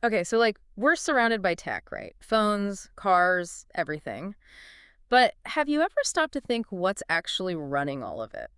Okay, so like we're surrounded by tech, right? Phones, cars, everything. But have you ever stopped to think what's actually running all of it?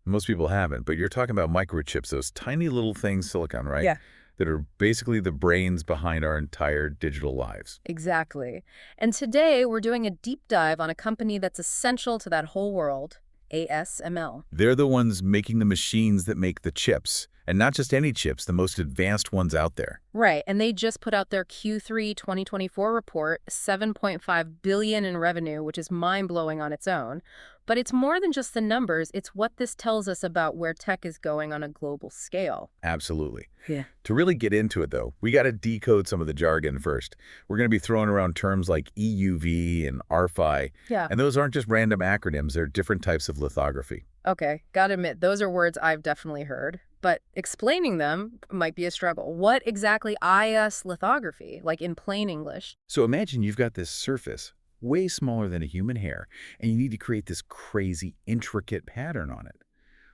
Most people haven't, but you're talking about microchips, those tiny little things, silicon, right? Yeah. That are basically the brains behind our entire digital lives. Exactly. And today we're doing a deep dive on a company that's essential to that whole world, ASML. They're the ones making the machines that make the chips, and not just any chips, the most advanced ones out there. Right, and they just put out their Q3 2024 report, 7.5 billion in revenue, which is mind-blowing on its own. But it's more than just the numbers, it's what this tells us about where tech is going on a global scale. Absolutely. Yeah. To really get into it, though, we got to decode some of the jargon first. We're going to be throwing around terms like EUV and RFI, Yeah. and those aren't just random acronyms, they're different types of lithography. Okay, gotta admit, those are words I've definitely heard, but explaining them might be a struggle. What exactly is lithography, like in plain English? So imagine you've got this surface, way smaller than a human hair, and you need to create this crazy, intricate pattern on it.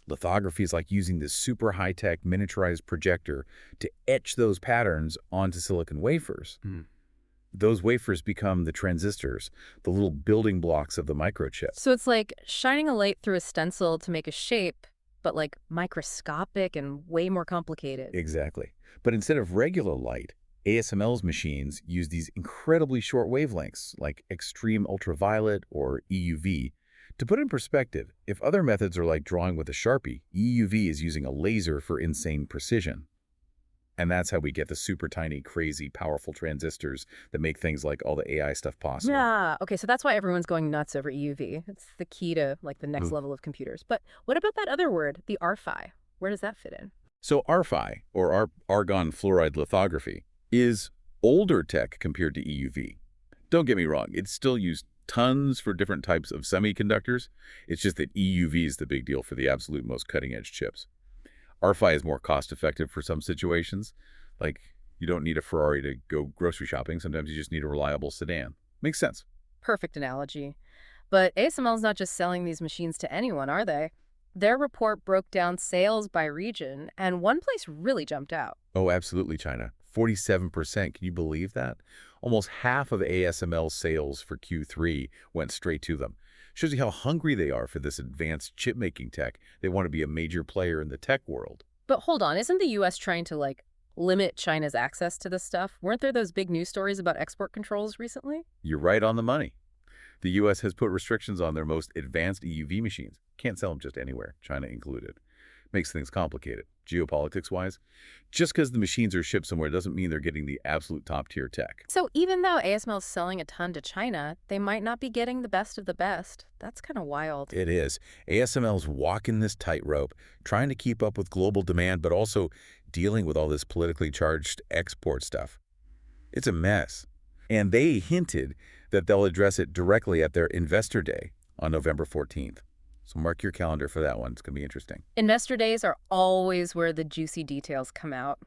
Lithography is like using this super high-tech miniaturized projector to etch those patterns onto silicon wafers. Those wafers become the transistors, the little building blocks of the microchip. So it's like shining a light through a stencil to make a shape, but like microscopic and way more complicated. Exactly. But instead of regular light, ASML's machines use these incredibly short wavelengths, like extreme ultraviolet or EUV. To put in perspective, if other methods are like drawing with a Sharpie, EUV is using a laser for insane precision. And that's how we get the super tiny, crazy, powerful transistors that make things like all the AI stuff possible. Yeah, okay, so that's why everyone's going nuts over EUV. It's the key to like the next Mhm. level of computers. But what about that other word, the RFI? Where does that fit in? So RFI, or argon fluoride lithography, is older tech compared to EUV. Don't get me wrong, it's still used tons for different types of semiconductors. It's just that EUV is the big deal for the absolute most cutting-edge chips. RFI is more cost-effective for some situations. Like, you don't need a Ferrari to go grocery shopping. Sometimes you just need a reliable sedan. Makes sense. Perfect analogy. But ASML's not just selling these machines to anyone, are they? Their report broke down sales by region, and one place really jumped out. Oh, absolutely, China. 47%. Can you believe that? Almost half of ASML's sales for Q3 went straight to them. Shows you how hungry they are for this advanced chip-making tech. They want to be a major player in the tech world. But hold on, isn't the US trying to, like, limit China's access to this stuff? Weren't there those big news stories about export controls recently? You're right on the money. The U.S. has put restrictions on their most advanced EUV machines. Can't sell them just anywhere, China included. Makes things complicated, geopolitics-wise. Just because the machines are shipped somewhere doesn't mean they're getting the absolute top-tier tech. So even though ASML is selling a ton to China, they might not be getting the best of the best. That's kind of wild. It is. ASML's walking this tightrope, trying to keep up with global demand, but also dealing with all this politically charged export stuff. It's a mess. And they hinted that they'll address it directly at their Investor Day on November 14th. So mark your calendar for that one. It's going to be interesting. Investor days are always where the juicy details come out.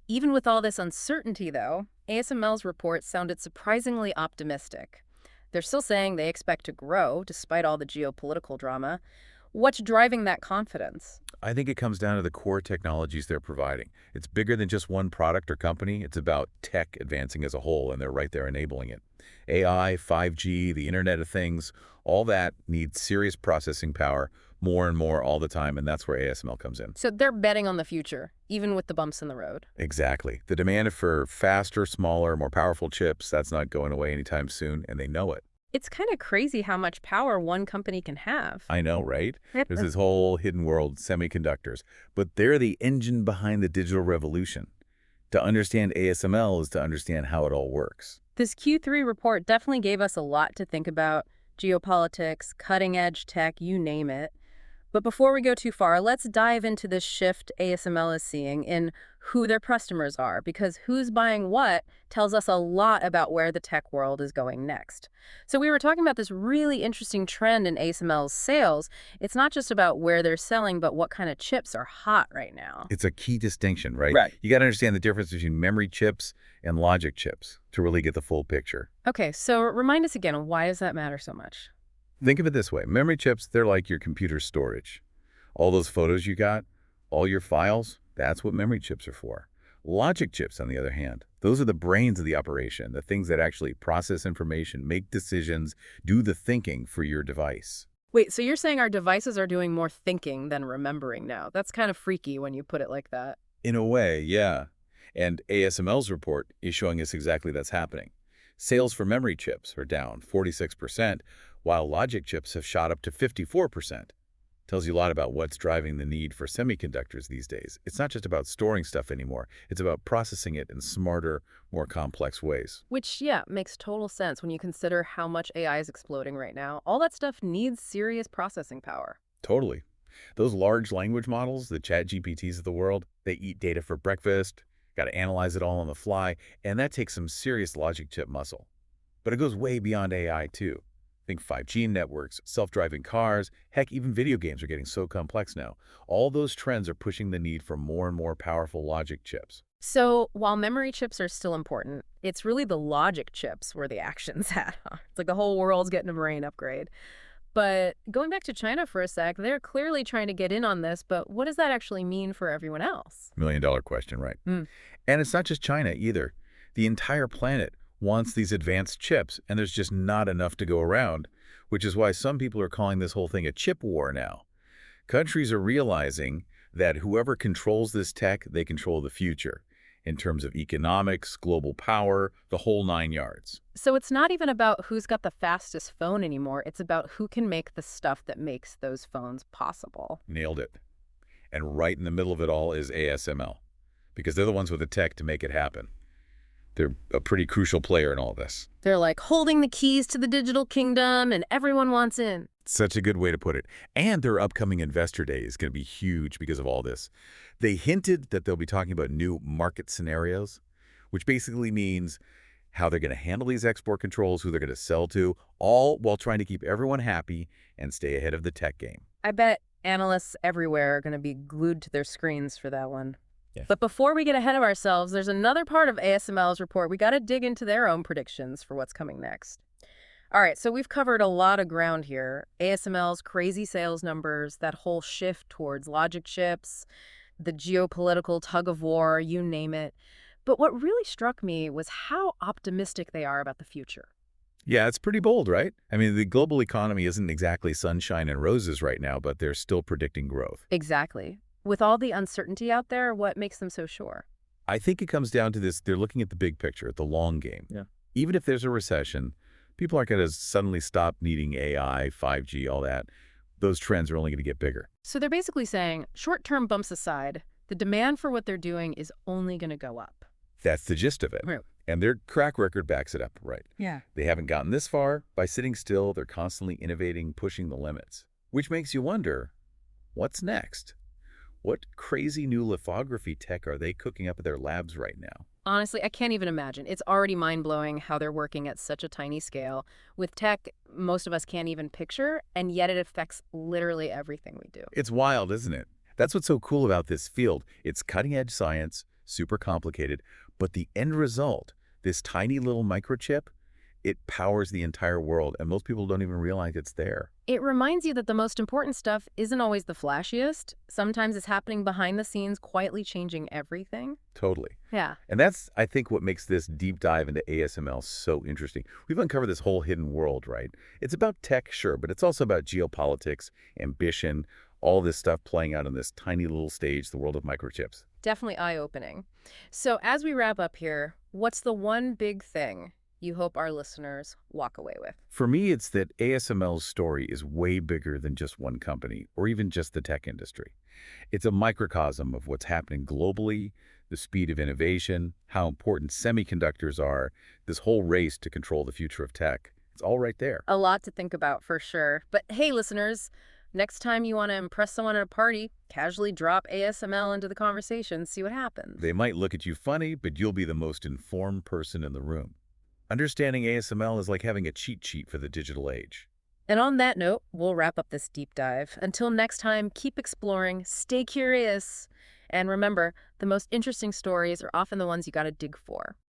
Even with all this uncertainty, though, ASML's report sounded surprisingly optimistic. They're still saying they expect to grow despite all the geopolitical drama. What's driving that confidence? I think it comes down to the core technologies they're providing. It's bigger than just one product or company. It's about tech advancing as a whole, and they're right there enabling it. AI, 5G, the Internet of Things, all that needs serious processing power more and more all the time, and that's where ASML comes in. So they're betting on the future, even with the bumps in the road. Exactly. The demand for faster, smaller, more powerful chips, that's not going away anytime soon, and they know it. It's kind of crazy how much power one company can have. I know, right? There's this whole hidden world, semiconductors, but they're the engine behind the digital revolution. To understand ASML is to understand how it all works. This Q3 report definitely gave us a lot to think about: geopolitics, cutting-edge tech, you name it. But before we go too far, let's dive into this shift ASML is seeing in who their customers are, because who's buying what tells us a lot about where the tech world is going next. So we were talking about this really interesting trend in ASML's sales. It's not just about where they're selling, but what kind of chips are hot right now. It's a key distinction, right? Right. You got to understand the difference between memory chips and logic chips to really get the full picture. Okay, so remind us again, why does that matter so much? Think of it this way. Memory chips, they're like your computer storage. All those photos you got, all your files, that's what memory chips are for. Logic chips, on the other hand, those are the brains of the operation, the things that actually process information, make decisions, do the thinking for your device. Wait, so you're saying our devices are doing more thinking than remembering now? That's kind of freaky when you put it like that. In a way, yeah. And ASML's report is showing us exactly that's happening. Sales for memory chips are down 46%, while logic chips have shot up to 54%. Tells you a lot about what's driving the need for semiconductors these days. It's not just about storing stuff anymore. It's about processing it in smarter, more complex ways. Which, yeah, makes total sense when you consider how much AI is exploding right now. All that stuff needs serious processing power. Totally. Those large language models, the chat GPTs of the world, they eat data for breakfast, got to analyze it all on the fly, and that takes some serious logic chip muscle. But it goes way beyond AI, too. Think 5G networks, self-driving cars, heck, even video games are getting so complex now. All those trends are pushing the need for more and more powerful logic chips. So while memory chips are still important, it's really the logic chips where the action's at. It's like the whole world's getting a brain upgrade. But going back to China for a sec, they're clearly trying to get in on this, but what does that actually mean for everyone else? Million-dollar question, right? Hmm. And it's not just China either. The entire planet wants these advanced chips, and there's just not enough to go around, which is why some people are calling this whole thing a chip war now. Countries are realizing that whoever controls this tech, they control the future in terms of economics, global power, the whole nine yards. So it's not even about who's got the fastest phone anymore. It's about who can make the stuff that makes those phones possible. Nailed it. And right in the middle of it all is ASML, because they're the ones with the tech to make it happen. They're a pretty crucial player in all this. They're like holding the keys to the digital kingdom and everyone wants in. Such a good way to put it. And their upcoming investor day is going to be huge because of all this. They hinted that they'll be talking about new market scenarios, which basically means how they're going to handle these export controls, who they're going to sell to, all while trying to keep everyone happy and stay ahead of the tech game. I bet analysts everywhere are going to be glued to their screens for that one. Yeah. But before we get ahead of ourselves, there's another part of ASML's report. We got to dig into their own predictions for what's coming next. All right, so we've covered a lot of ground here. ASML's crazy sales numbers, that whole shift towards logic chips, the geopolitical tug of war, you name it. But what really struck me was how optimistic they are about the future. Yeah, it's pretty bold, right? I mean, the global economy isn't exactly sunshine and roses right now, but they're still predicting growth. Exactly. With all the uncertainty out there, what makes them so sure? I think it comes down to this. They're looking at the big picture, at the long game. Yeah. Even if there's a recession, people aren't going to suddenly stop needing AI, 5G, all that. Those trends are only going to get bigger. So they're basically saying, short-term bumps aside, the demand for what they're doing is only going to go up. That's the gist of it. Right. And their track record backs it up, right? Yeah. They haven't gotten this far by sitting still. They're constantly innovating, pushing the limits, which makes you wonder, what's next? What crazy new lithography tech are they cooking up at their labs right now? Honestly, I can't even imagine. It's already mind-blowing how they're working at such a tiny scale with tech most of us can't even picture, and yet it affects literally everything we do. It's wild, isn't it? That's what's so cool about this field. It's cutting-edge science, super complicated, but the end result, this tiny little microchip, it powers the entire world, and most people don't even realize it's there. It reminds you that the most important stuff isn't always the flashiest. Sometimes it's happening behind the scenes, quietly changing everything. Totally. Yeah. And that's, I think, what makes this deep dive into ASML so interesting. We've uncovered this whole hidden world, right? It's about tech, sure, but it's also about geopolitics, ambition, all this stuff playing out on this tiny little stage, the world of microchips. Definitely eye-opening. So as we wrap up here, what's the one big thing you hope our listeners walk away with? For me, it's that ASML's story is way bigger than just one company or even just the tech industry. It's a microcosm of what's happening globally, the speed of innovation, how important semiconductors are, this whole race to control the future of tech. It's all right there. A lot to think about for sure. But hey, listeners, next time you want to impress someone at a party, casually drop ASML into the conversation, see what happens. They might look at you funny, but you'll be the most informed person in the room. Understanding ASML is like having a cheat sheet for the digital age. And on that note, we'll wrap up this deep dive. Until next time, keep exploring, stay curious, and remember, the most interesting stories are often the ones you gotta dig for.